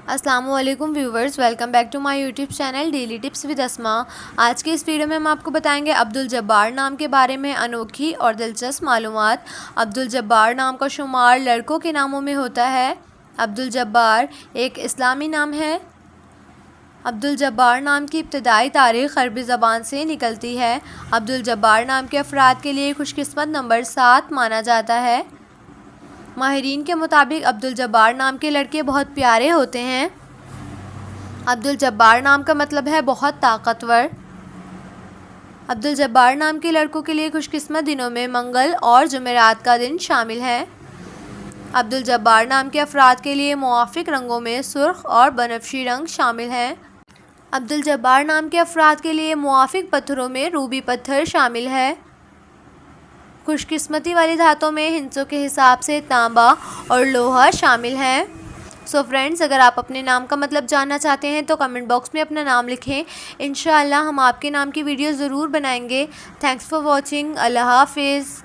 अस्सलामुअलैकुम viewers, welcome back to my YouTube channel daily tips with Asma. आज के इस वीडियो में हम आपको बताएंगे अब्दुल जब्बार नाम के बारे में अनोखी और दिलचस्प मालूमात। अब्दुल जब्बार नाम का शुमार लड़कों के नामों में होता है। अब्दुल जब्बार एक इस्लामी नाम है। अब्दुल जब्बार नाम की इब्तदाई तारीख़ अरबी ज़बान से निकलती है। अब्दुल जब्बार नाम के अफराद के लिए खुशकिस्मत नंबर 7 माना जाता है। माहिरीन के मुताबिक अब्दुल जब्बार नाम के लड़के बहुत प्यारे होते हैं। अब्दुल जब्बार नाम का मतलब है बहुत ताकतवर। अब्दुल जब्बार नाम के लड़कों के लिए खुशकिस्मत दिनों में मंगल और जुमेरात का दिन शामिल है। अब्दुल जब्बार नाम के अफराद के लिए मुवाफिक रंगों में सुर्ख और बनफशी रंग शामिल हैं। अब्दुल जब्बार नाम के अफराद के लिए मुवाफिक पत्थरों में रूबी पत्थर शामिल है। खुशकिस्मती वाली धातों में हिंसों के हिसाब से तांबा और लोहा शामिल है। सो फ्रेंड्स, अगर आप अपने नाम का मतलब जानना चाहते हैं तो कमेंट बॉक्स में अपना नाम लिखें। इंशाअल्लाह हम आपके नाम की वीडियो ज़रूर बनाएंगे। Thanks for watching. अल्लाह हाफिज़।